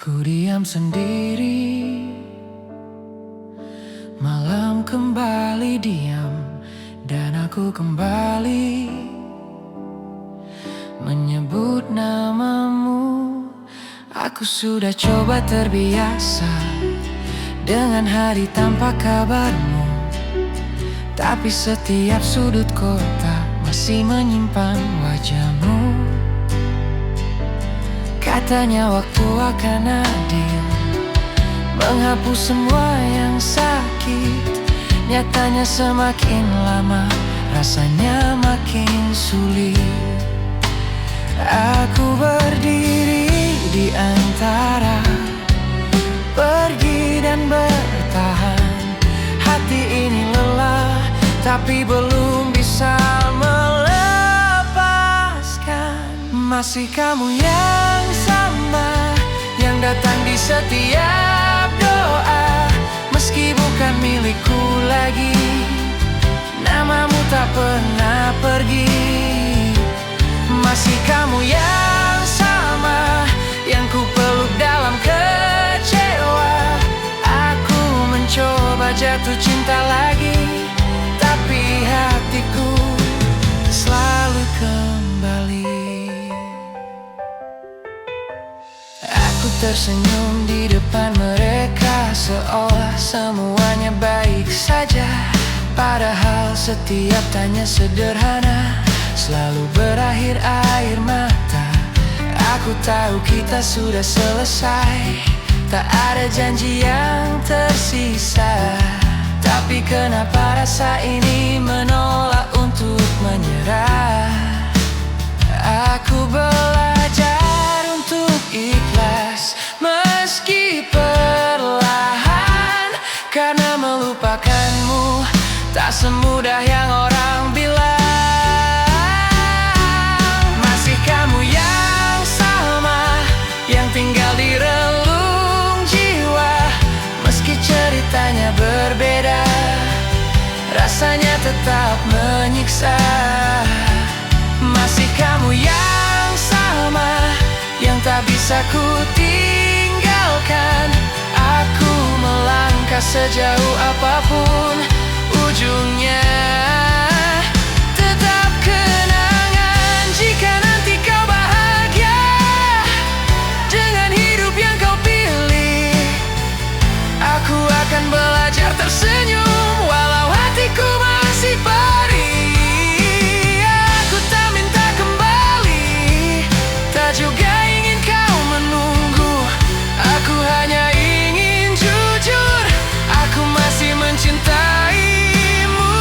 Ku diam sendiri, malam kembali diam, dan aku kembali menyebut namamu. Aku sudah coba terbiasa dengan hari tanpa kabarmu, tapi setiap sudut kota masih menyimpan wajahmu. Katanya waktu akan adil, menghapus semua yang sakit. Nyatanya semakin lama, rasanya makin sulit. Aku berdiri di antara pergi dan bertahan. Hati ini lelah, tapi belum bisa melepaskan. Masih kamu yang sama, yang datang di setiap doa. Meski bukan milikku lagi, namamu tak pernah pergi. Masih kamu yang sama, yang ku peluk dalam kecewa. Aku mencoba jatuh cinta lagi, tapi hatiku selalu kembali. Aku tersenyum di depan mereka, seolah semuanya baik saja. Padahal setiap tanya sederhana selalu berakhir air mata. Aku tahu kita sudah selesai, tak ada janji yang tersisa. Tapi kenapa rasa ini menolak untuk menyerah? Aku belajar untuk ikhlas, meski perlahan. Karena melupakanmu tak semudah yang orang bilang. Masih kamu yang sama, yang tinggal di relung jiwa. Meski ceritanya berbeda, rasanya tetap menyiksa. Masih kamu yang sama, yang tak bisa ku tinggalkan. Aku melangkah sejauh apapun ujungnya, tetap kenangan. Jika nanti kau bahagia dengan hidup yang kau pilih, aku akan belajar tersenyum walau hatiku masih perih. Aku tak minta kembali, tak juga ingin kau menunggu. Aku hanya ingin jujur, aku masih mencintaimu.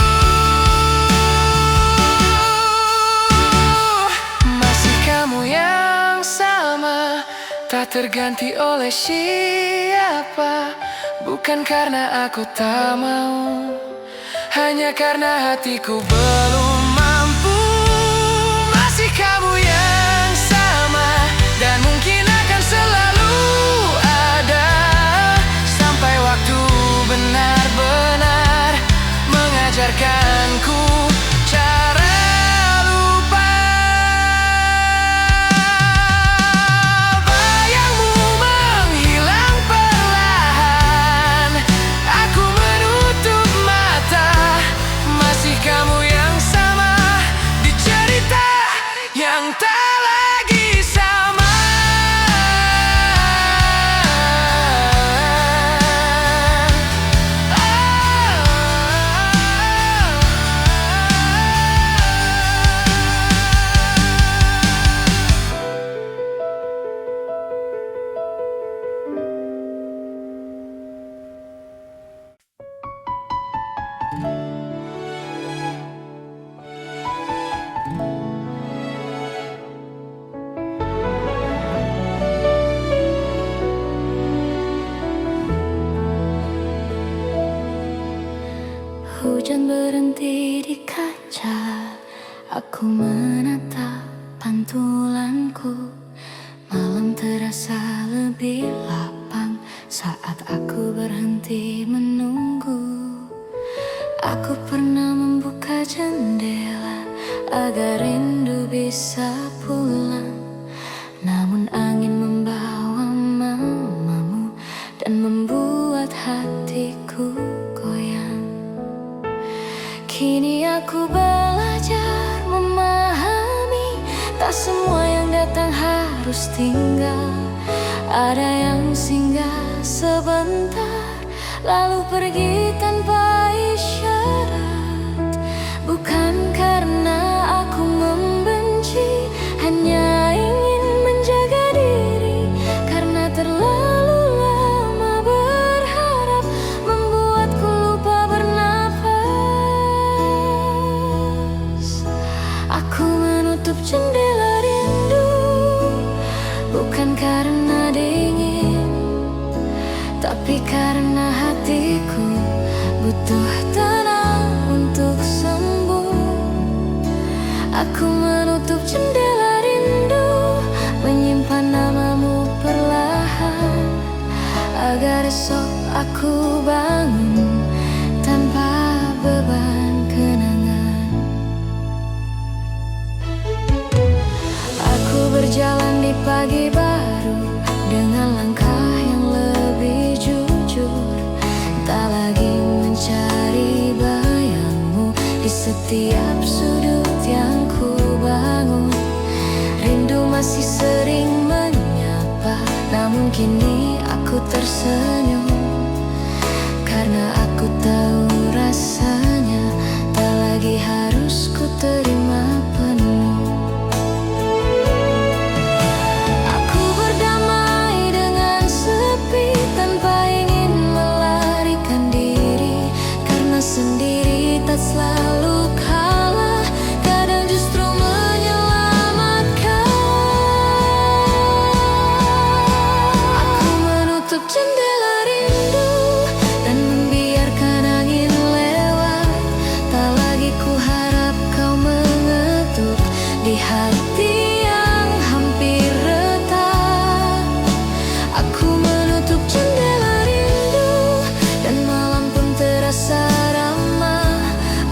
Masih kamu yang sama, tak terganti oleh siapa. Bukan karena aku tak mau, hanya karena hatiku belum mampu. Masih kamu yang sama, dan mungkin akan selalu ada, sampai waktu benar-benar mengajarkanku cara lupa. Bayangmu menghilang perlahan, aku menutup mata. Masih kamu yang sama, di cerita yang tak lagi sama. Hujan berhenti di kaca, aku menatap pantulanku. Malam terasa lebih lapang saat aku berhenti menunggu. Aku pernah membuka jendela agar rindu bisa pulang, namun angin membawa malam semua yang datang harus tinggal. Ada yang singgah sebentar, lalu pergi tanpa isyarat. Bukan karena aku membenci, hanya ingin menjaga diri. Karena terlalu lama berharap membuatku lupa bernafas. Aku menutup jendela rindu, bukan karena dingin, tapi karena hatiku butuh tenang untuk sembuh. Aku menutup jendela rindu, menyimpan namamu perlahan, agar esok aku bangun tanpa beban kenangan. Aku berjalan di pagi baru dengan langkah yang lebih jujur, tak lagi mencari bayangmu di setiap sudut yang ku bangun. Rindu masih sering menyapa, namun kini aku tersenyum, karena aku tahu rasanya tak lagi harus ku terima penuh. Aku berdamai dengan sepi tanpa ingin melarikan diri, karena sendiri tak selalu kalah, kadang justru menyelamatkan. Aku menutup jendela rindu dan membiarkan angin lewat. Tak lagi ku harap kau mengetuk di hati yang hampir retak. Aku menutup jendela rindu dan malam pun terasa ramah.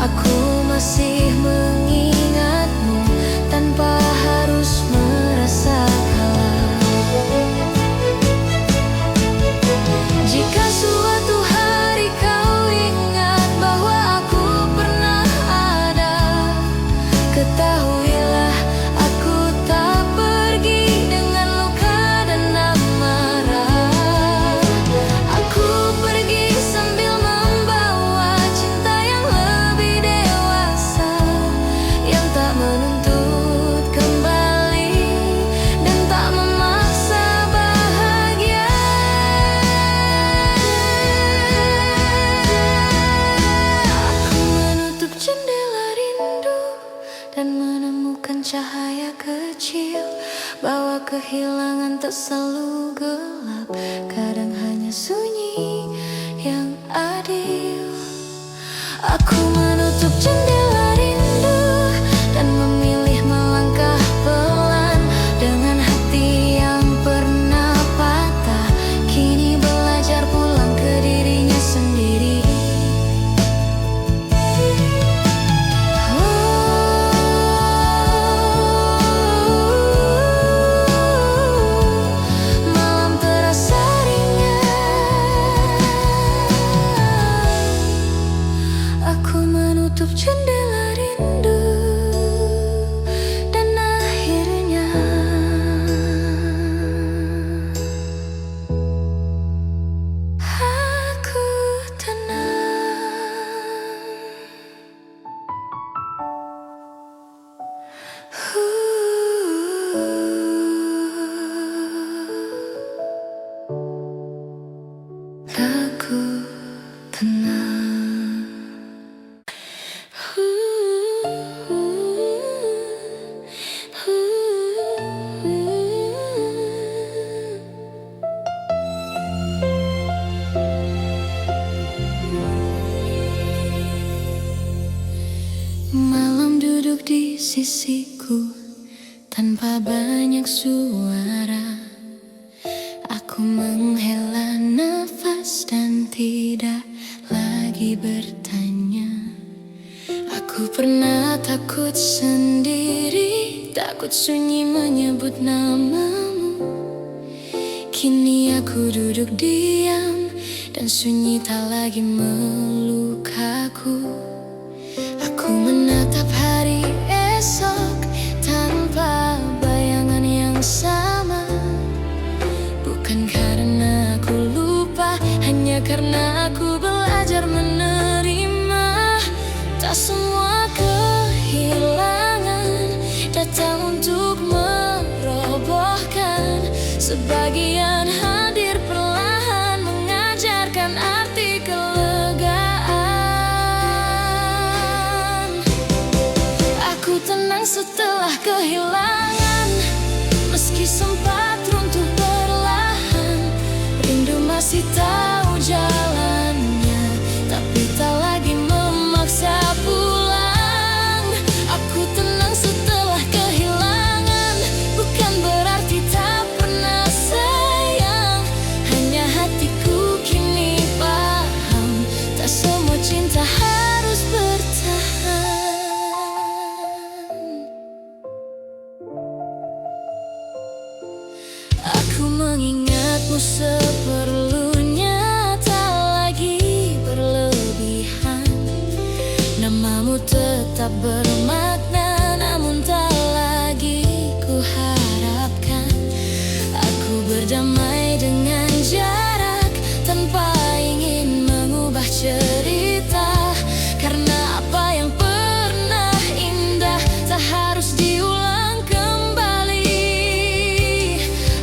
Aku masih mengingatmu tanpa harus merasa kalah. Jika suatu hari kau ingat bahwa aku pernah ada, ketahuilah aku tak pergi dengan luka dan amarah. Aku pergi sambil membawa cinta yang lebih dewasa, yang tak menuntut kembali dan tak memaksa bahagia. Aku menutup jendela rindu dan menemukan cahaya kecil, bahwa kehilangan tak selalu gelap, kadang hanya sunyi yang adil. Aku menutup jendela rindu dan memilih melangkah pelan, dengan hati yang pernah patah kini belajar pulang ke dirinya sendiri. Malam terasa ringan, aku menutup jendela rindu dan akhirnya aku tenang. Aku tenang. Malam duduk di sisiku tanpa banyak suara. Aku menghela nafas dan tidak lagi bertanya. Aku pernah takut sendiri, takut sunyi menyebut namamu. Kini aku duduk diam dan sunyi tak lagi melukaku. Aku menatap hari esok tanpa yang sama. Bukan karena aku lupa, hanya karena aku belajar menerima. Tak semua kehilangan datang untuk merobohkan. Sebagian hadir perlahan, mengajarkan arti kelegaan. Aku tenang setelah kehilangan, meski sempat runtuh perlahan. Rindu masih tahu jalannya, tapi tak lagi memaksa pulang. Aku tenang setelah kehilangan, bukan berarti tak pernah sayang. Hanya hatiku kini paham, tak semua cinta harus bertahan. Aku mengingatmu seperlunya, tak lagi berlebihan. Namamu tetap bermakna, namun tak lagi kuharapkan. Aku berdamai dengan jarak, tanpa ingin mengubah cerita. Karena apa yang pernah indah tak harus diulang kembali.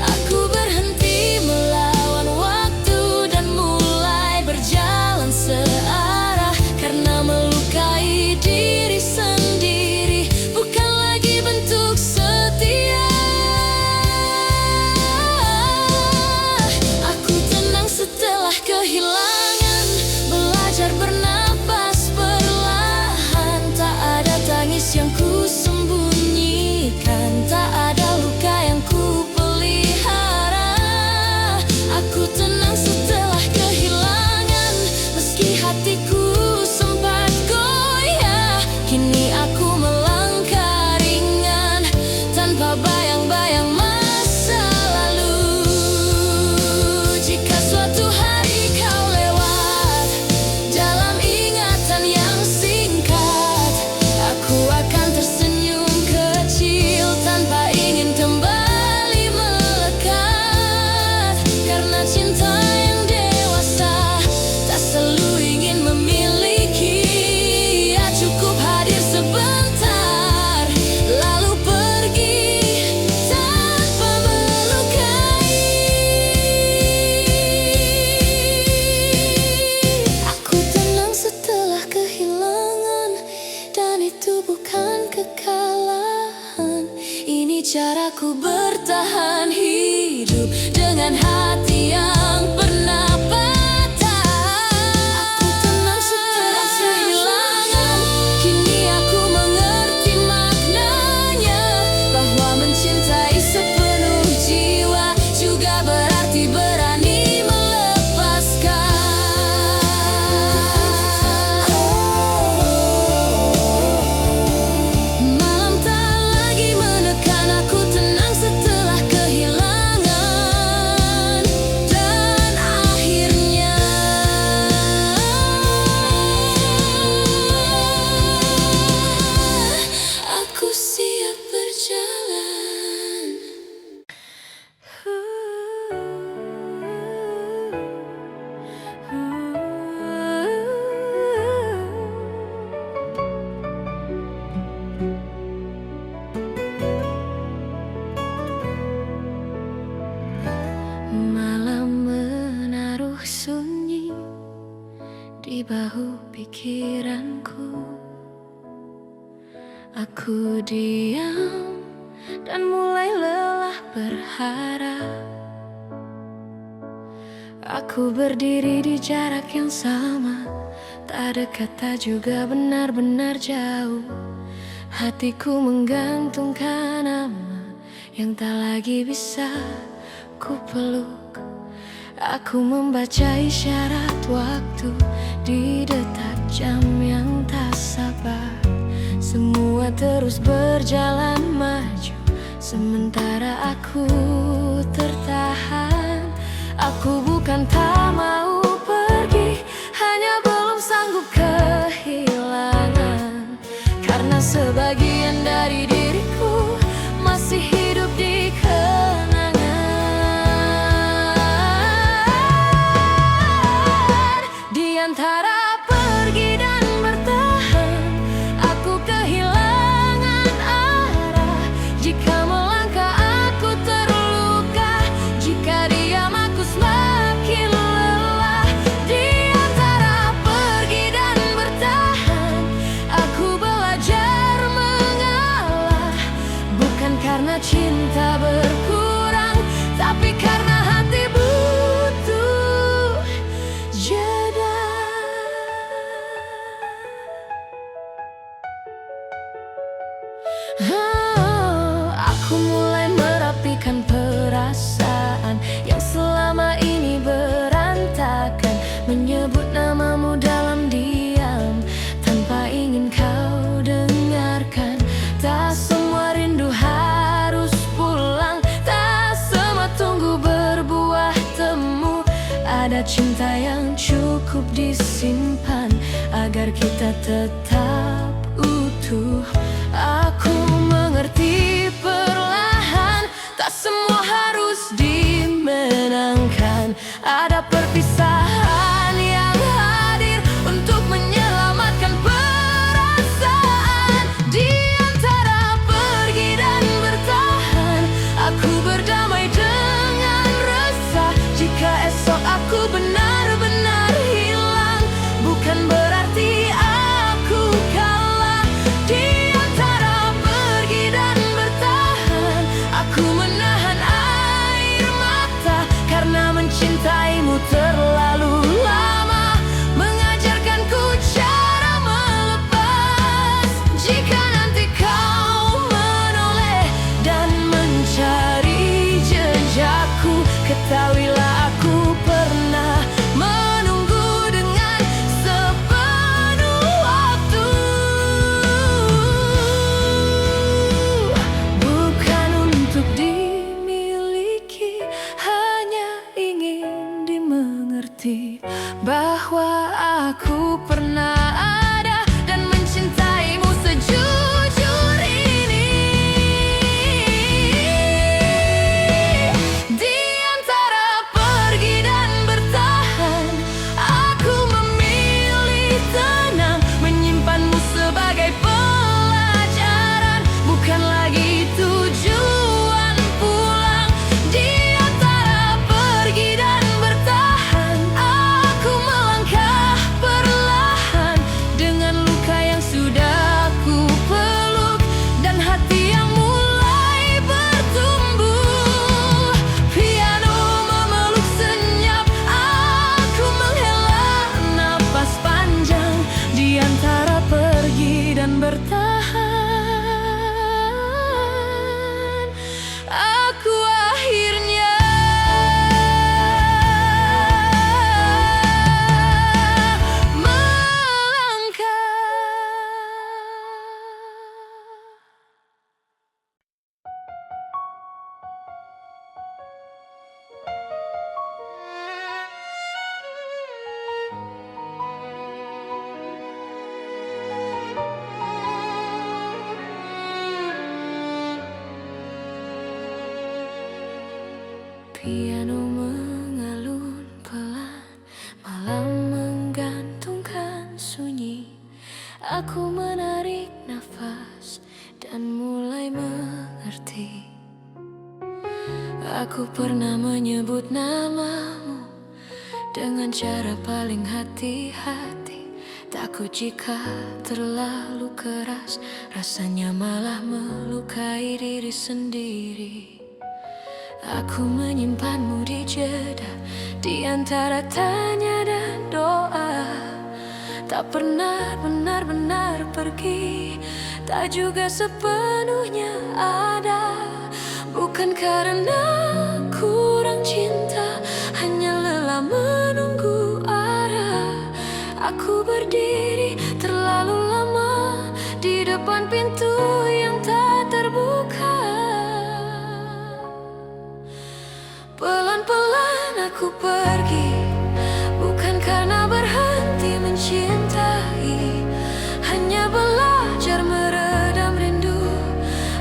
Aku berhenti melawan waktu dan mulai berjalan searah. Karena melukai diri sendiri bukan lagi bentuk setia. Aku tenang setelah kehilangan, belajar bernapas perlahan. Tak ada tangis yang ku sembunyikan, tak ada luka yang ku pelihara. Aku tenang setelah kehilangan, meski hatiku sempat goyah. Kini aku melangkah ringan, tanpa bayang-bayang masa lalu. Jika suatu hari kau lewat dalam ingatan yang singkat, aku akan tersenyum kecil tanpa ingin kembali melekat. Karena cinta yang dewasa tak selalu ingin memiliki. Ya cukup hadir sebentar, lalu pergi tanpa melukai. Aku tenang setelah kehilangan, dan itu bukan kekalahan. Ini caraku bertahan hidup dengan hati yang pernah patah. Aku tenang setelah kehilangan, kini aku mengerti maknanya. Bahwa mencintai sepenuh jiwa juga berarti berani melepaskan. Malam tak lagi menekan, aku tenang setelah kehilangan. Dan akhirnya aku siap berjalan. Malam menaruh sunyi di bahu pikiranku. Aku diam dan mulai lelah berharap. Aku berdiri di jarak yang sama, tak dekat tak juga benar-benar jauh. Hatiku menggantungkan nama yang tak lagi bisa ku peluk. Aku membaca isyarat waktu di detak jam yang tak sabar. Semua terus berjalan maju, sementara aku tertahan. Aku bukan tak mau pergi, hanya belum sanggup kehilangan. Karena sebagian dari diriku masih hidup di ada cinta yang cukup disimpan agar kita tetap utuh. Aku mengerti perlahan, tak semua harus dimenangkan. Ada perpisahan yang hadir untuk menyelamatkan perasaan. Di antara pergi dan bertahan, aku berdamai dengan resah. Jika esok aku benar-benar hilang, bukan berarti aku kalah. Di antara pergi dan bertahan, aku menahan air mata karena mencintaimu terlalu lama, mengajarkanku cara melepas. Jika nanti kau menoleh dan mencari jejakku, ketahuilah aku pernah menunggu dengan sepenuh waktu. Bukan untuk dimiliki, hanya ingin dimengerti bahwa aku pernah ada dan mencintaimu sejujur ini. Di antara pergi dan bertahan, aku memilih tenang, menyimpanmu sebagai pelajaran, bukan lagi tujuan pulang. Di antara pergi dan bertahan, aku melangkah perlahan dengan luka yang sudah ku peluk dan hati yang mulai bertumbuh. Piano memeluk senyap, aku menghela napas panjang. Di antara pergi dan bertahan, aku akhirnya melangkah. Piano mengalun pelan, malam menggantungkan sunyi. Aku menarik nafas dan mulai mengerti. Aku pernah menyebut namamu dengan cara paling hati-hati. Takut jika terlalu keras, rasanya malah melukai diri sendiri. Aku menyimpanmu di jeda, di antara tanya dan doa. Tak pernah benar-benar pergi, tak juga sepenuhnya ada. Bukan karena kurang cinta, hanya lelah menunggu arah. Aku berdiri terlalu lama di depan pintu yang tak terbuka. Pelan-pelan aku pergi, bukan karena berhenti mencintai, hanya belajar meredam rindu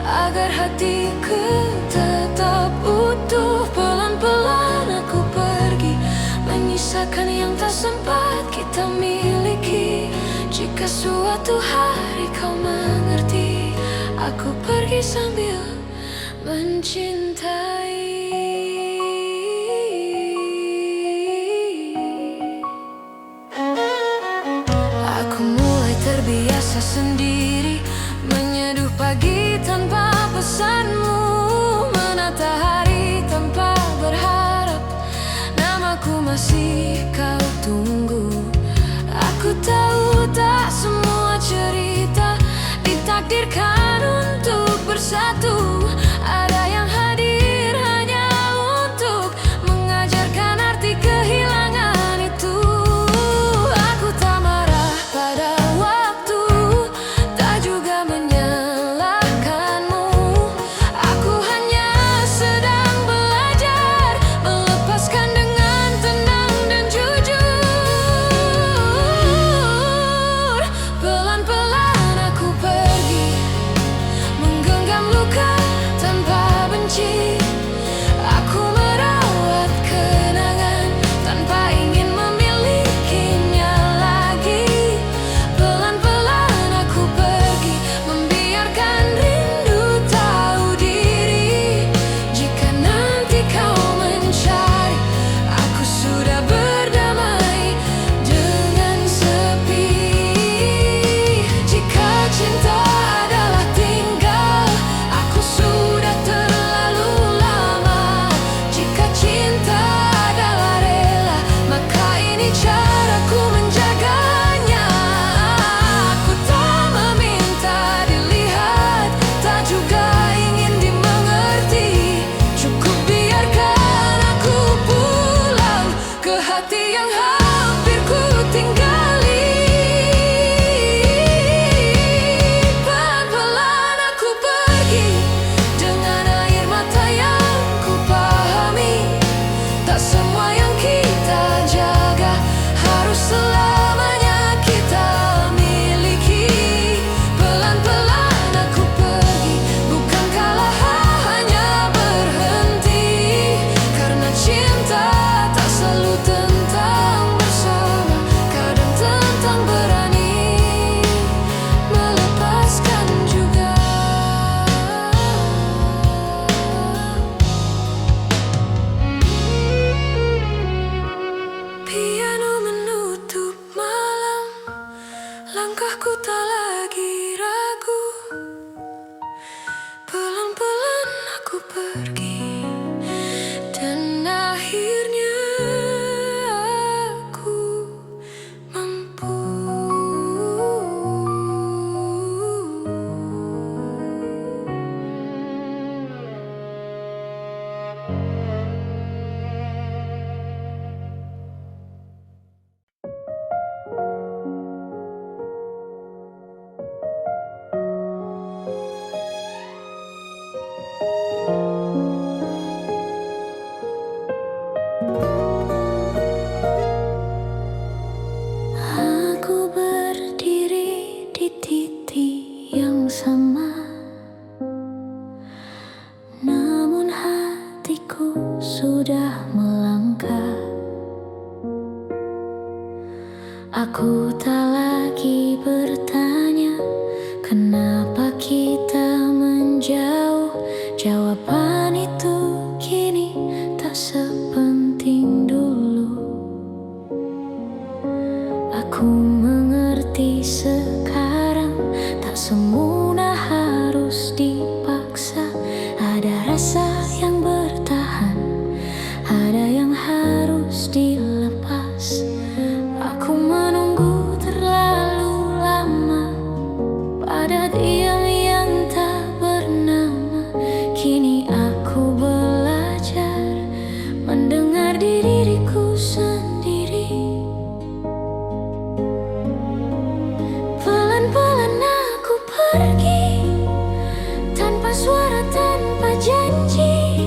agar hatiku tetap utuh. Pelan-pelan aku pergi, menyisakan yang tak sempat kita miliki. Jika suatu hari kau mengerti, aku pergi sambil mencintai. Aku mulai terbiasa sendiri, menyeduh pagi tanpa pesanmu, menata hari tanpa berharap namaku masih kau tunggu. Aku tahu tak semua cerita ditakdirkan untuk bersatu. Ada yang hadir hanya untuk mengajarkan arti kehilangan itu. Aku tak marah pada waktu, tak juga menyalahkanmu. Aku hanya sedang belajar melepaskan dengan tenang dan Aku tak lagi bertanya kenapa kita menjauh. Jawaban itu kini tak sepenting dulu. Aku mengerti sekarang, tak semua harus dipaksa. Ada rasa yang bertahan, ada yang harus dilepas. Aku menunggu terlalu lama pada diam yang tak bernama. Kini aku belajar mendengar diriku sendiri. Pelan-pelan aku pergi, tanpa suara, tanpa janji.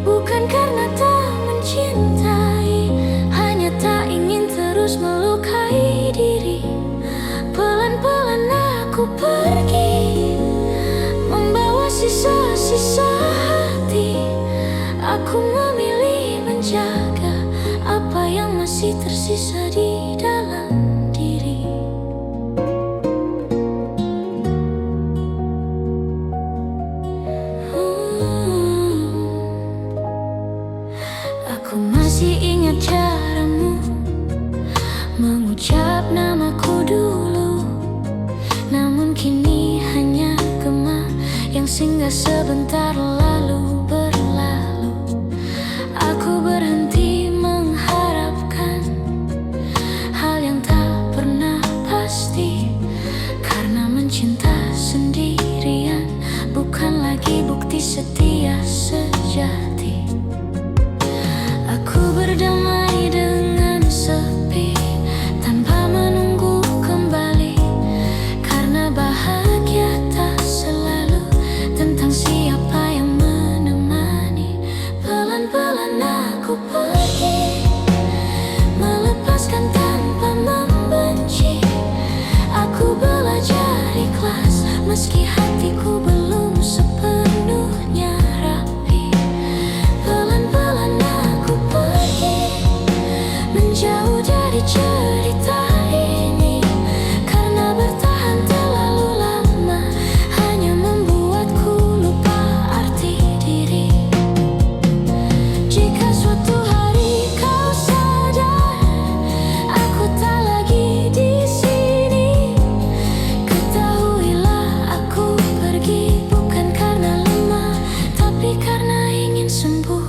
Bukan karena tak mencintai, hanya tak ingin terus melukai diri. Pelan-pelan aku pergi, membawa sisa-sisa hati. Aku memilih menjaga apa yang masih tersisa di dalam diri. Aku masih ingat caramu mengucap namaku dulu. Namun kini hanya gema yang singgah sebentar lalu berlalu. Aku berhenti mengharapkan hal yang tak pernah pasti, karena mencinta sendirian bukan lagi bukti setia sejati. Aku berdamai dengan sepi tanpa menunggu kembali, karena bahagia tak selalu tentang siapa yang menemani. Pelan-pelan aku pergi, melepaskan tanpa membenci. Aku belajar ikhlas meski hatiku belum sepenuhnya rapi. Pelan-pelan aku pergi, menjauh dari cerita ini, karena bertahan terlalu lama hanya membuatku lupa arti diri. Jika suatu hari kau sadar aku tak lagi di sini, ketahuilah aku pergi bukan karena lemah, tapi karena ingin sembuh.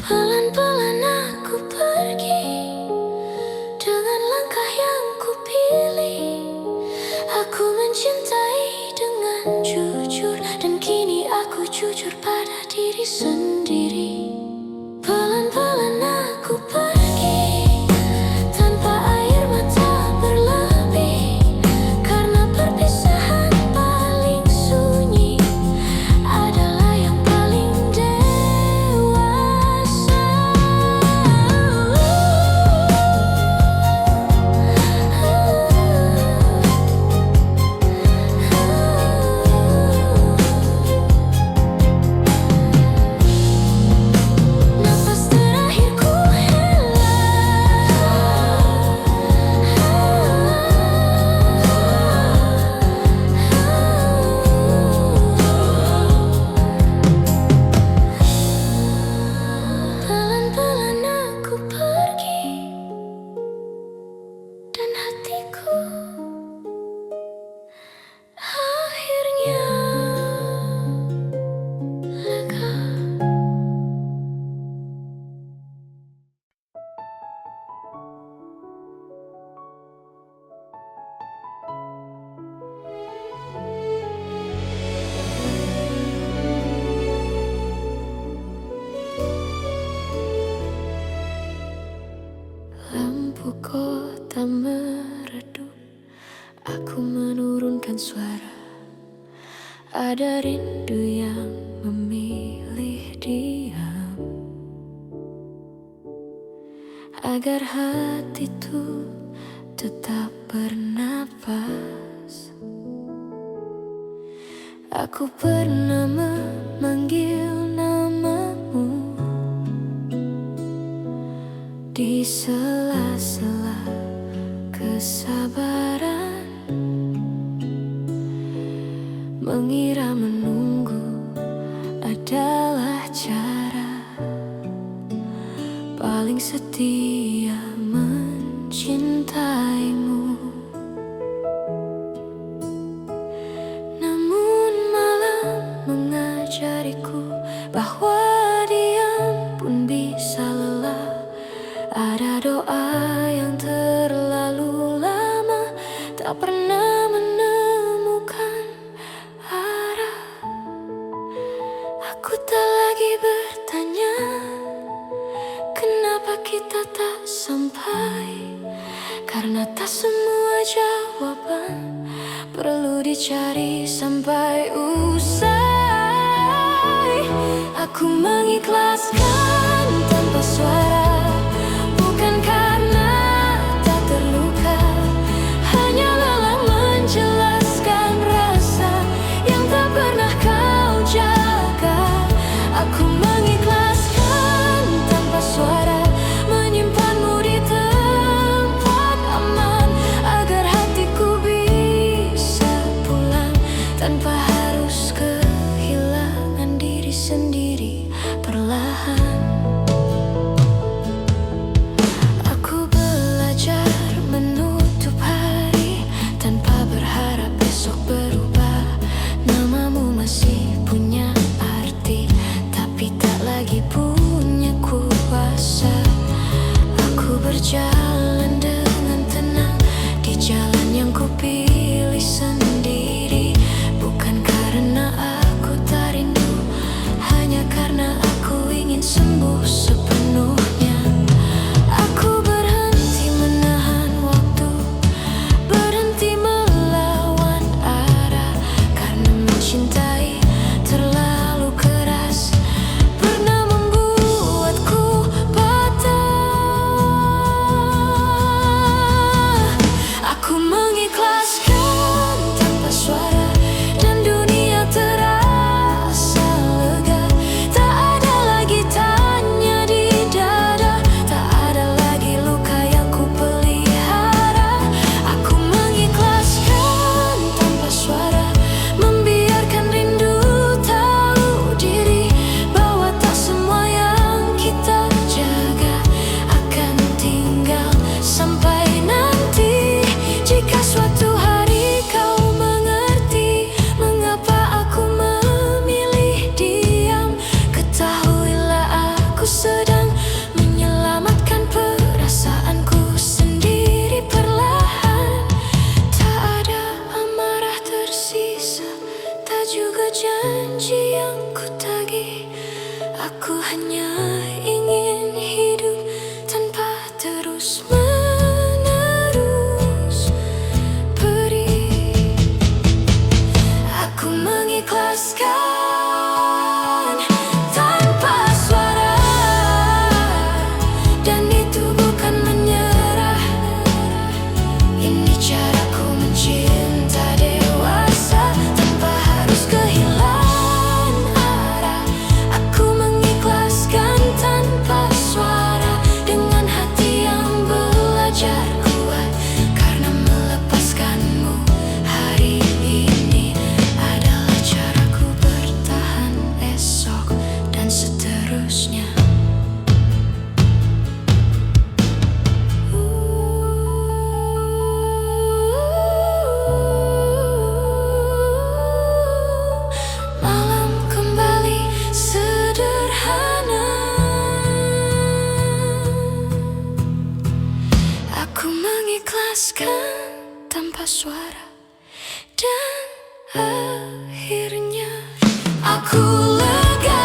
Pelan-pelan aku pergi dengan langkah yang kupilih. Aku mencintai dengan jujur, dan kini aku jujur pada diri sendiri. Pelan-pelan aku pergi tanpa air mata berlebih, karena perpisahan paling sunyi adalah yang paling dewasa. Nafas terakhirku hela, pelan-pelan aku pergi, dan hatiku akhirnya lega. Lampu kota meredup, aku menurunkan suara. Ada rindu yang memilih diam, agar hati itu tetap bernapas. Aku pernah memanggil namamu, di sela-sela kesabaran, mengira menunggu adalah cara paling setia mencintaimu. Namun malam mengajariku bahwa diam pun bisa lelah. Ada doa yang terlalu lama tak pernah menemukan arah. Aku tak lagi bertanya kenapa kita tak sampai, karena tak semua jawaban perlu dicari sampai usai. Aku mengikhlaskan tanpa suara, bukan karena tak terluka, hanya lelah menjelaskan rasa yang tak pernah kau jaga. Aku mengikhlaskan tanpa suara, menyimpanmu di tempat aman, agar hatiku bisa pulang tanpa harus kehilangan diri sendiri perlahan. Aku belajar menutup hari tanpa berharap besok berubah. Namamu masih punya arti, tapi tak lagi punya kuasa. Aku berjalan dengan tenang di jalan yang kupilih sendiri, bukan karena aku tak rindu, hanya karena aku ingin sembuh sepenuhnya. Aku berhenti menahan waktu, berhenti melawan arah, karena mencintai terlalu keras pernah membuatku patah. Aku mengikhlaskan tanpa suara, dan dunia terasa lega. Tak ada lagi tanya di dada, tak ada lagi luka yang ku pelihara. Aku mengikhlaskan tanpa suara, membiarkan rindu tahu diri bahwa tak semua yang kita jaga akan tinggal sampai nanti. Jika suatu hari kau mengerti mengapa aku memilih diam, ketahuilah aku sedang menyelamatkan perasaanku sendiri perlahan. Tak ada amarah tersisa, tak juga janji yang ku tagih. Aku hanya ingin hidup tanpa terus menerus perih. Aku mengikhlaskan tanpa suara, dan itu bukan menyerah. Ini caraku mencinta dewasa tanpa harus kehilangan arah. Aku mengikhlaskan tanpa suara, dengan hati yang belajar kuat, karena melepaskanmu hari ini adalah caraku bertahan esok dan seterusnya. Malam kembali sederhana. Aku mengikhlaskan tanpa suara, dan akhirnya aku lega.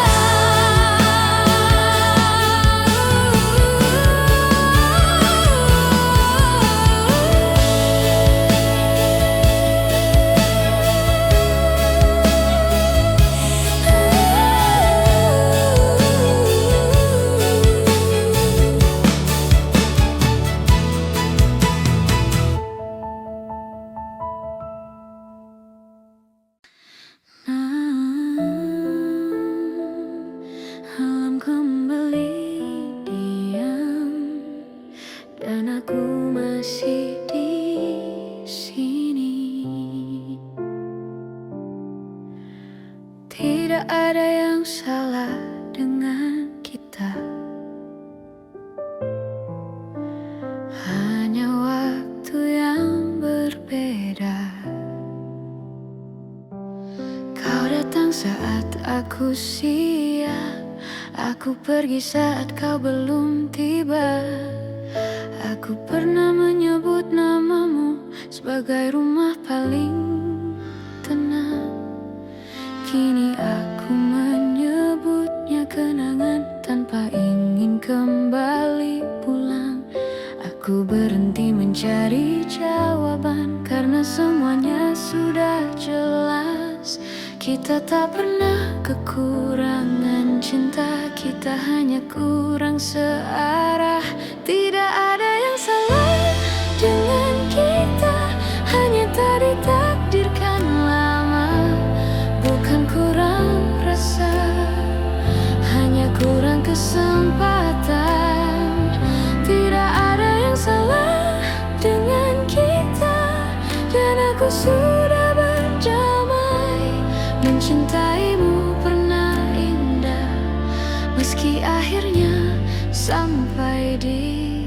aku masih di sini. Tidak ada yang salah dengan kita, hanya waktu yang berbeda. Kau datang saat aku siap, aku pergi saat kau belum tiba. Aku pernah menyebut namamu sebagai rumah paling tenang. Kini aku menyebutnya kenangan tanpa ingin kembali pulang. Aku berhenti mencari jawaban karena semuanya sudah jelas. Kita tak pernah kekurangan cinta, kita hanya kurang searah. Tidak ada yang salah dengan kita, hanya tak ditakdirkan lama. Bukan kurang rasa, hanya kurang kesempatan. Tidak ada yang salah dengan kita, dan aku sudah berdamai. Mencintaimu pernah indah, meski akhirnya sampai di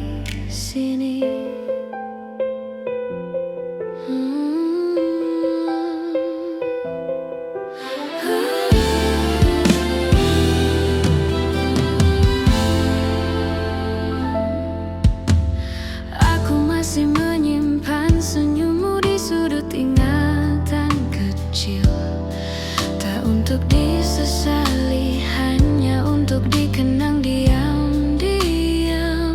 sini. Aku masih menyimpan senyummu di sudut ingatan kecil. Tak untuk disesali, hanya untuk dikenang diam-diam.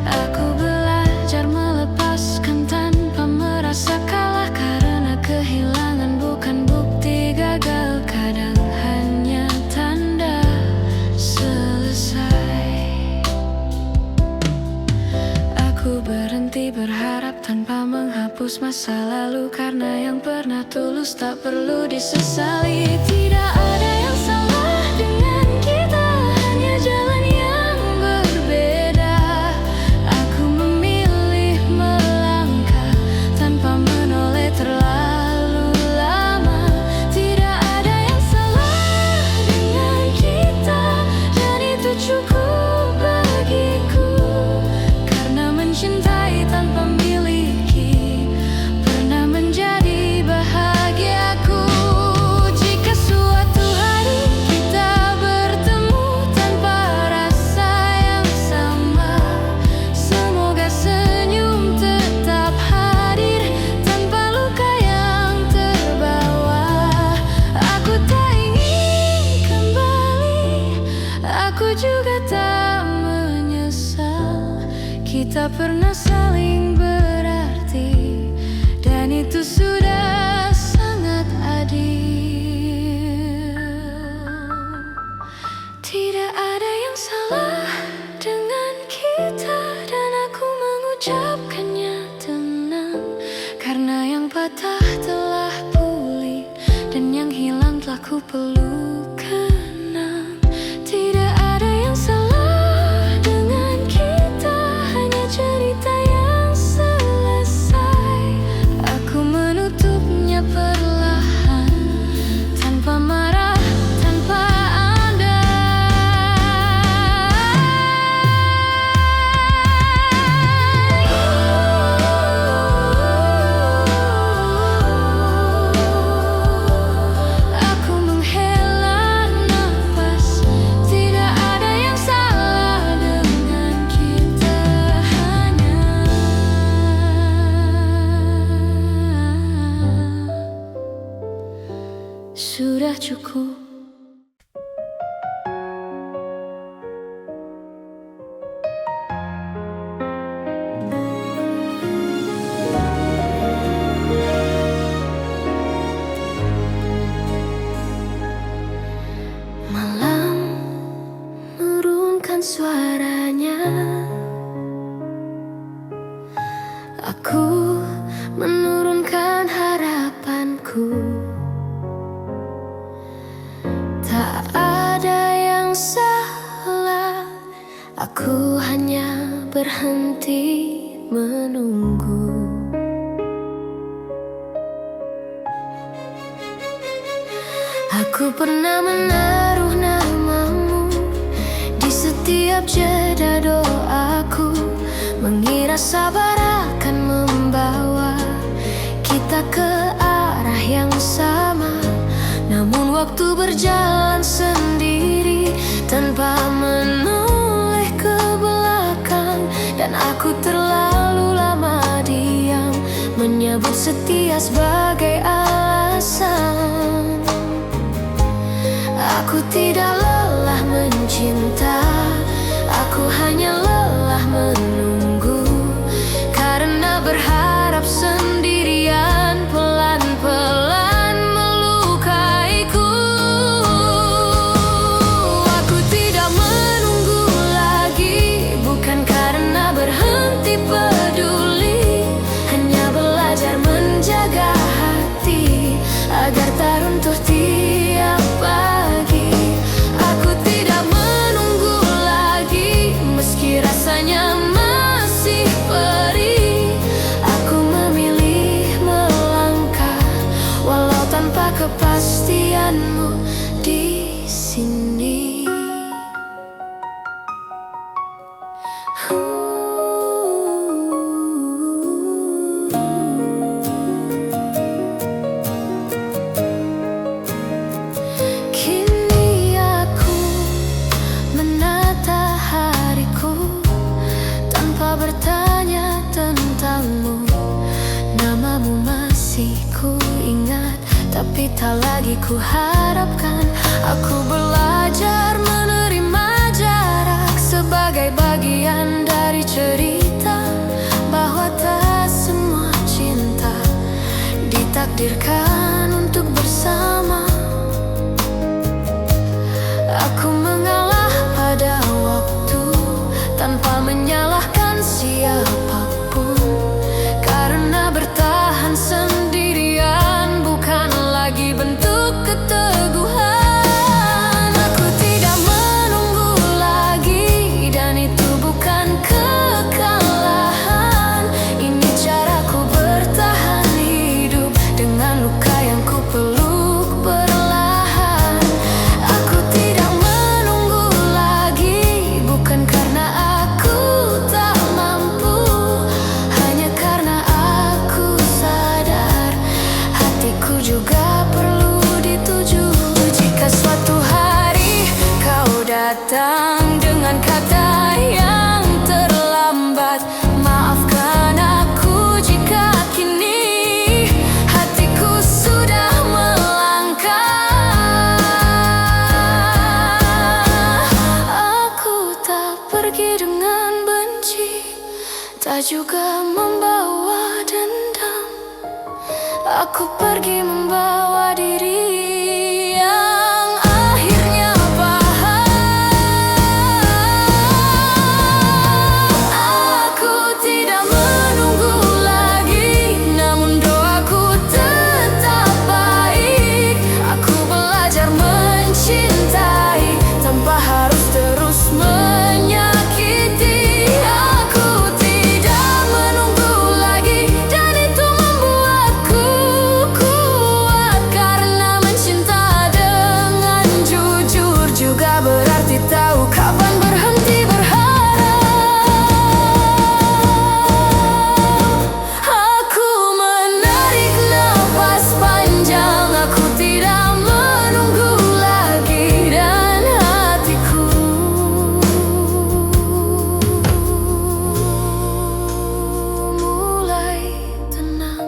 Aku belajar melepaskan tanpa merasa kalah, karena kehilangan bukan bukti gagal, kadang hanya tanda selesai. Aku berhenti berharap tanpa menghapus masa lalu, karena yang pernah tulus tak perlu disesali. Tidak ada yang salah dengan kita, hanya jalan yang berbeda. Aku memilih melangkah tanpa menoleh terlalu lama. Tidak ada yang salah dengan kita, dan itu cukup bagiku. Karena mencintai tanpa miliki pernah menjadi bahagiaku. Jika suatu hari kita bertemu tanpa rasa yang sama, semoga senyum tetap hadir tanpa luka yang terbawa. Aku tak ingin kembali, aku juga tak menyesal. Kita pernah saling berarti, dan itu sudah sangat adil. Tidak ada yang salah dengan kita, dan aku mengucapkannya tenang. Karena yang patah telah pulih, dan yang hilang telah ku peluk kenang. Tidak ada yang salah dengan kita, hanya cerita yang selesai. Aku menutupnya perlahan, tanpa marah, tanpa Aku menghela nafas. Tidak ada yang salah dengan kita, hanya sudah cukup. Malam menurunkan suaranya, aku menurunkan harapanku. Tak ada yang salah, aku hanya berhenti menunggu. Aku pernah menaruh namamu di setiap jeda doaku, mengira sabar akan membawa kita ke arah yang sama. Namun waktu berjalan sendiri tanpa menoleh ke belakang, dan aku terlalu lama diam, menyebut setia sebagai alasan. Aku tidak lelah mencinta, aku hanya lelah menunggu, karena berharap sendirian pelan-pelan melukaiku. Aku tidak menunggu lagi, bukan karena berhenti peduli, hanya belajar menjaga hati agar tak runtuh tiap pagi. Aku tidak menunggu lagi, meski rasanya masih perih. Aku memilih melangkah, walau tanpa kepastianmu di sini. Kini aku menata hariku tanpa bertanya tentangmu. Namamu masih ku ingat, tapi tak lagi ku harapkan. Aku belajar menerima jarak sebagai bagian dari cerita, bahwa tak semua cinta ditakdirkan untuk bersama. Aku mengalah pada waktu tanpa menyalahkan siapapun, karena bertahan sendirian bukan lagi bentuk keteguhan. Aku tidak menunggu lagi, dan itu bukan kekalahan. Ini caraku bertahan hidup dengan luka yang ku peluk perlahan. Aku tidak menunggu lagi, bukan karena aku tak mampu, hanya karena aku sadar hatiku juga perlu dituju. Jika suatu hari kau datang dengan kata yang terlambat, maafkan aku jika kini hatiku sudah melangkah. Aku tak pergi dengan benci, tak juga membawa dendam. Aku pergi membawa diri yang akhirnya paham. Aku tidak menunggu lagi, namun doaku tetap baik. Aku belajar mencintai tanpa harus terus menyakiti. Aku tidak menunggu lagi, dan itu membuatku kuat, karena mencinta dengan jujur juga berarti tahu kapan berhenti berharap. Aku menarik nafas panjang, aku tidak menunggu lagi, dan hatiku mulai tenang.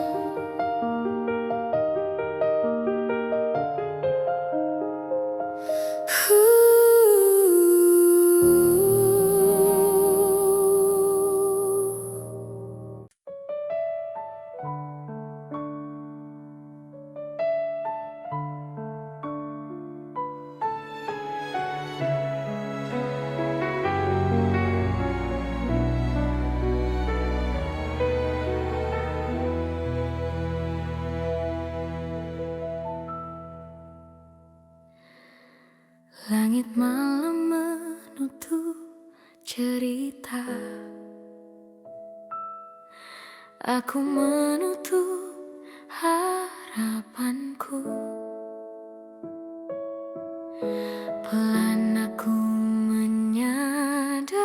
Langit malam menutup cerita, Aku menutup harapanku. Pelan aku menyadari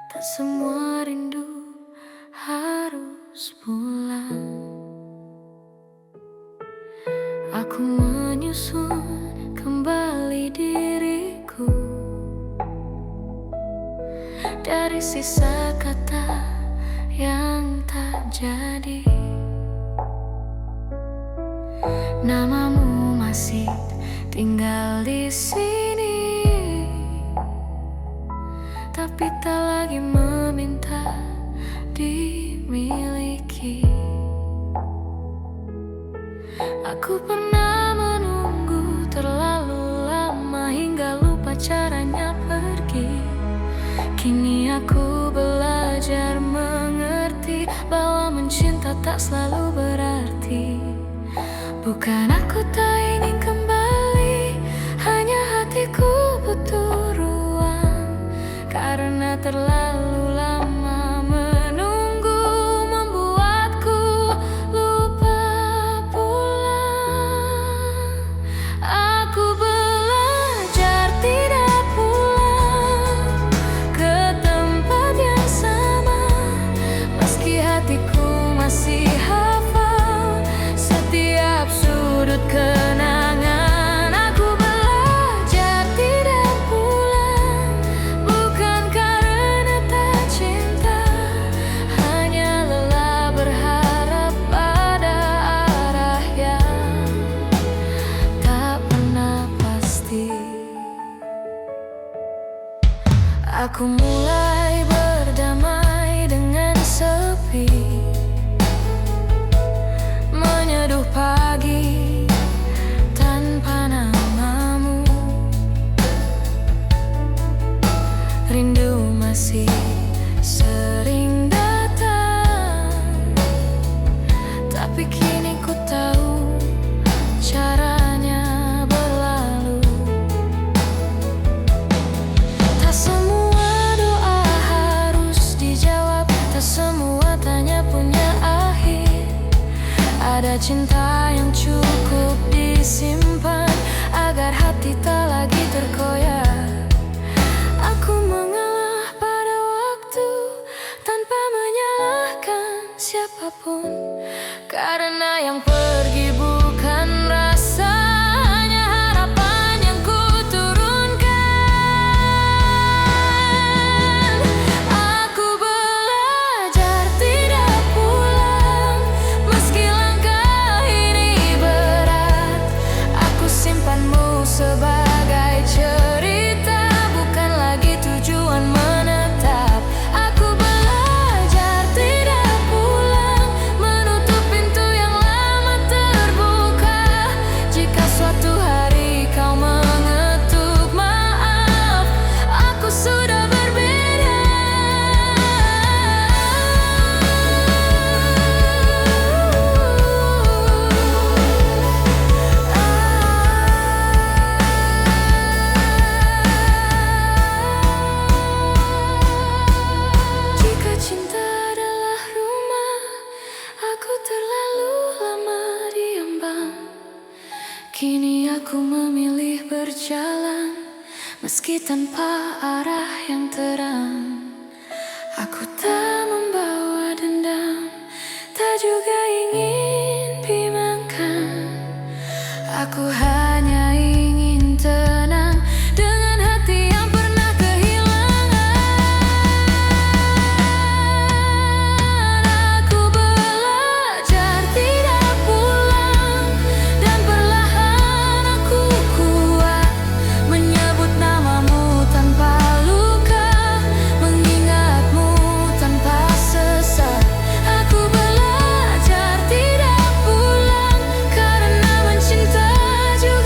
tak semua rindu harus pulang. Aku menyusun kembali diriku dari sisa kata yang tak jadi. Namamu masih tinggal di sini, tapi tak lagi meminta dimiliki. Aku pernah menunggu terlalu lama hingga lupa caranya pergi. Kini aku belajar mengerti bahwa mencinta tak selalu berarti. Bukan aku tak ingin kembali, hanya hatiku butuh ruang. Karena terlalu lama menunggu membuatku lupa pulang. Aku belajar tidak pulang ke tempat yang sama, meski hatiku masih hafal setiap sudut kenangan. Aku belajar tidak pulang, bukan karena tak cinta, hanya lelah berharap pada arah yang tak pernah pasti. Aku mulai berdamai dengan sepi, menyeduh pagi tanpa namamu. Rindu masih sering datang, tapi kini ku tahu caranya berlalu. Tak semua doa harus dijawab, tak semua tanya punya akhir. Ada cinta yang cukup disimpan agar hati tak lagi terkoyak. Aku mengalah pada waktu tanpa menyalahkan siapapun, karena yang pergi bukan rasa, hanya harapan yang ku turunkan. Aku belajar tidak pulang, meski langkah ini berat. Aku simpanmu sebagai cerita, bukan lagi tujuan menetap. Aku belajar tidak pulang, menutup pintu yang lama terbuka. Jika suatu hari kau mengetuk maaf, aku sudah berbeda. Jika cinta adalah rumah, aku terlalu lama diambang. Kini aku memilih berjalan, meski tanpa arah yang terang. Aku tak membawa dendam, tak juga ingin bimbangkan. Aku hanya ingin tenang dengan hati yang pernah kehilangan. Aku belajar tidak pulang, dan perlahan aku kuat menyebut namamu tanpa luka, mengingatmu tanpa sesat. Aku belajar tidak pulang karena mencinta juga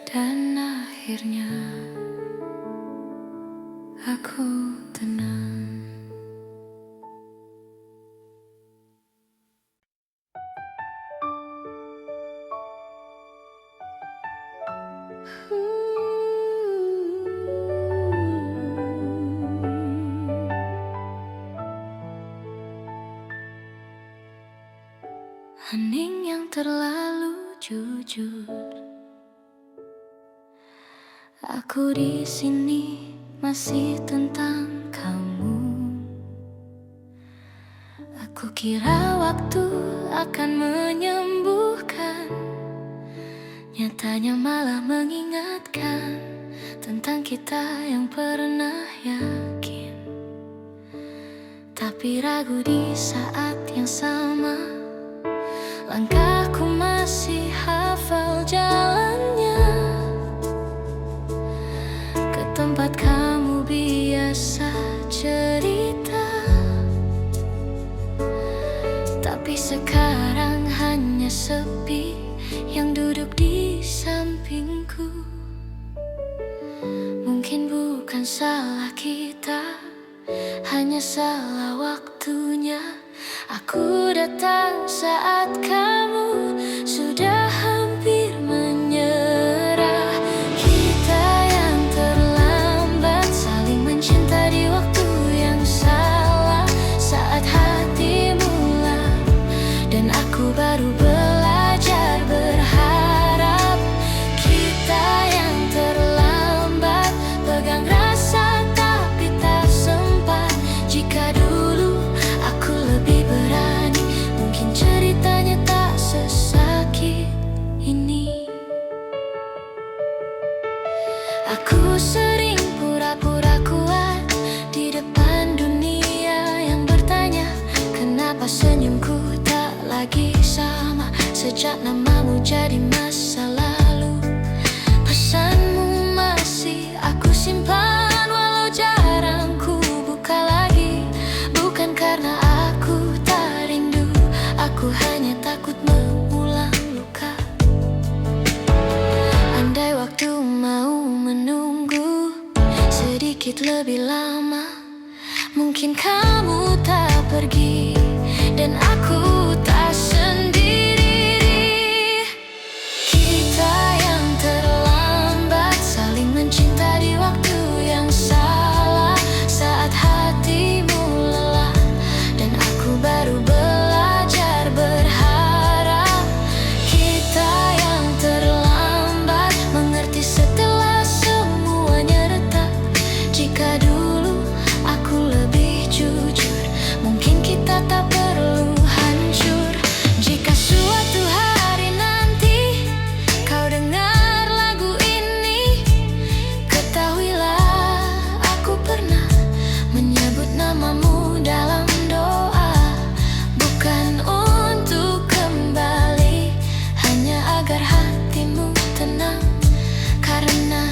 Dan akhirnya aku tenang. Hening yang terlalu jujur. Aku di sini masih tentang kamu. Aku kira waktu akan menyembuhkan, nyatanya malah mengingatkan tentang kita yang pernah yakin. Tapi ragu di saat yang sama, langkahku masih hafal jalannya ke tempat kamu biasa cerita. Tapi sekarang hanya sepi yang duduk di sampingku. Mungkin bukan salah kita, hanya salah waktunya. Aku datang saat kamu sudah hampir menyerah. Kita yang terlambat saling mencinta di waktu yang salah, saat hati mula dan aku baru belajar berharap. Kita yang terlambat pegang rasa tapi tak sempat. Jika dulu aku lebih berani, mungkin ceritanya tak sesakit ini. Aku sering pura-pura kuat di depan dunia yang bertanya, kenapa senyumku tak lagi sama sejak namamu jadi masa lalu. Pesanmu masih aku simpan walau jarang ku buka lagi. Bukan karena aku tak rindu, aku hanya takut mengulang luka. Andai waktu mau menunggu sedikit lebih lama, mungkin kamu tak pergi dan aku tak sendiri. Kita yang terlambat saling mencinta di waktu yang salah, saat hatimu lelah dan aku baru belajar berharap. Kita yang terlambat mengerti setelah semuanya retak. Jika dulu aku lebih jujur, mungkin kita tak perlu hancur. Jika suatu hari nanti kau dengar lagu ini, ketahuilah aku pernah menyebut namamu dalam doa. Bukan untuk kembali, hanya agar hatimu tenang. Karena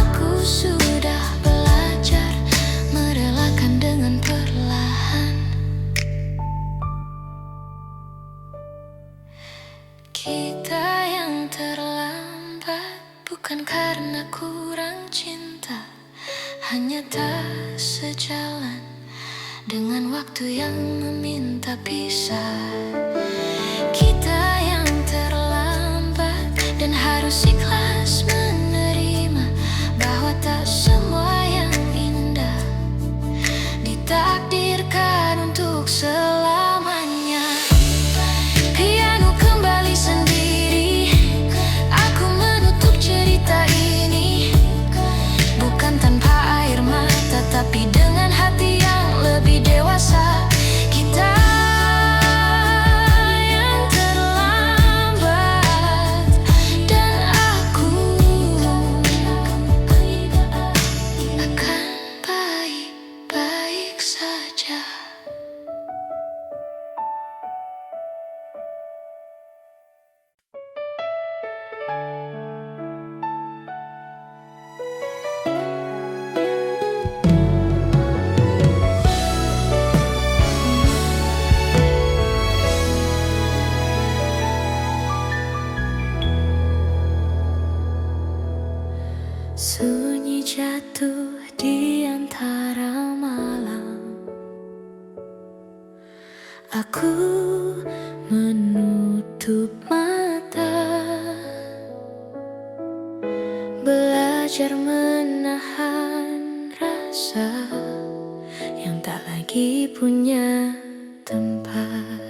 aku sudah belajar merelakan dengan perlahan. Kita yang terlambat bukan karena kurang cinta, hanya tak sejalan dengan waktu yang meminta pisah. Kita yang terlambat dan harus ikhlas menerima bahwa tak semua yang indah ditakdirkan untuk selamanya. Piano kembali sendiri, aku menutup cerita ini. Bukan tanpa air mata, tapi dengan hati yang lebih dewasa. Kita yang terlambat dan aku Sunyi jatuh di antara malam. Aku menutup mata, belajar menahan rasa yang tak lagi punya tempat.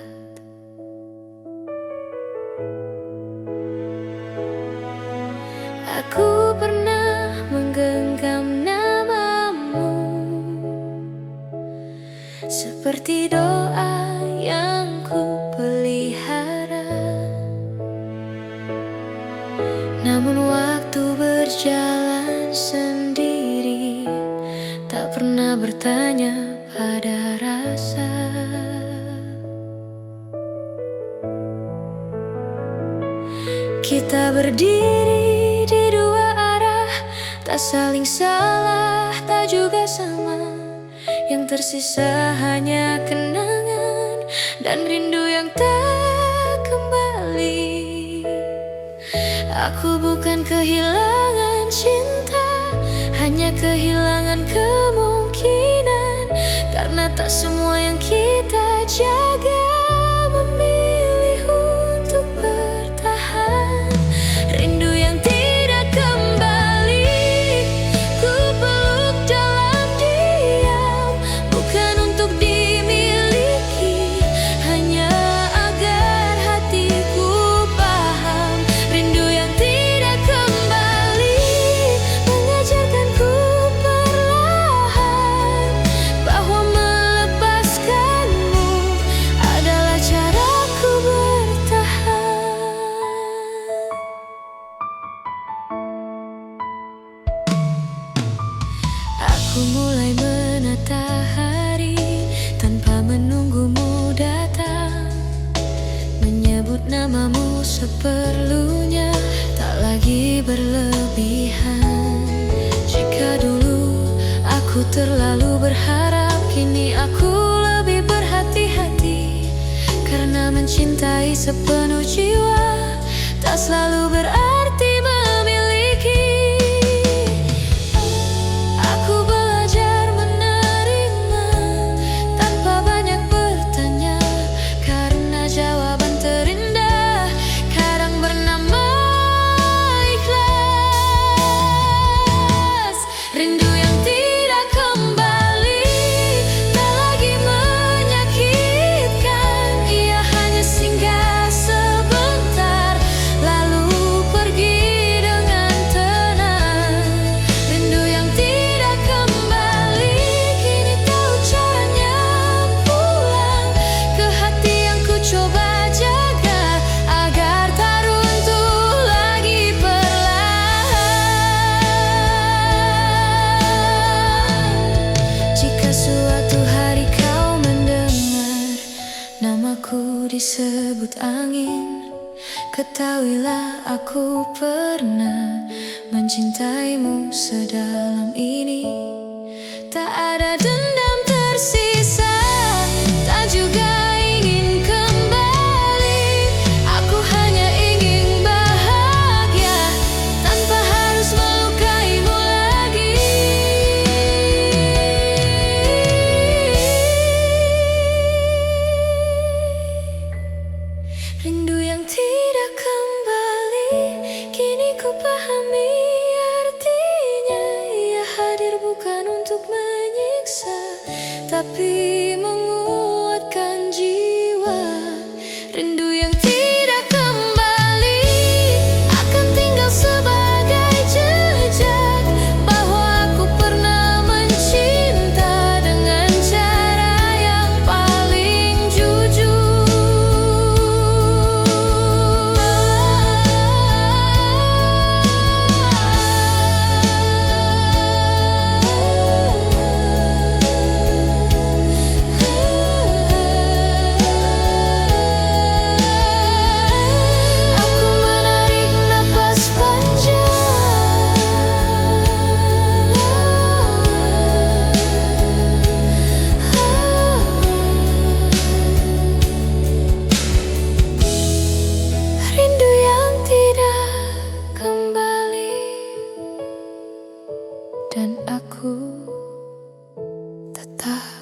Aku pernah menggenggam namamu seperti doa yang ku pelihara. Namun waktu berjalan sendiri, tak pernah bertanya pada rasa. Kita berdiri di dua arah, tak saling salah, tak juga sama. Yang tersisa hanya kenangan dan rindu yang tak kembali. Aku bukan kehilangan cinta, hanya kehilangan kemungkinan. Karena tak semua yang kita jaga memilih untuk bertahan. Rindu yang tidak kembali, ku peluk dalam diam. Bukan untuk dimiliki, hanya agar hatiku paham. Rindu yang tidak kembali mengajarkanku perlahan bahwa melepaskanmu adalah caraku bertahan. Aku mulai menata hari tanpa menunggumu datang, menyebut namamu seperlunya, tak lagi berlebihan. Jika dulu aku terlalu berharap, kini aku lebih berhati-hati. Karena mencintai sepenuh jiwa tak selalu berarti memiliki. Aku belajar menerima tanpa banyak bertanya, karena jawaban terindah kadang bernama ikhlas. Rindu yang tidak kembali tak lagi menyakitkan. Ia hanya singgah sebentar lalu pergi dengan tenang. Rindu yang tidak kembali kini tahu caranya pulang ke hati yang ku coba jaga agar tak runtuh lagi perlahan. Jika suatu hari kau mendengar namaku disebut angin, ketahuilah aku pernah mencintaimu sedalam ini. Tak ada dendam tersisa, tak juga ingin kembali. Aku hanya ingin bahagia tanpa harus melukaimu lagi. Rindu yang tidak kembali, kini ku pahami artinya. Ia hadir bukan untuk menyiksa, aku tetap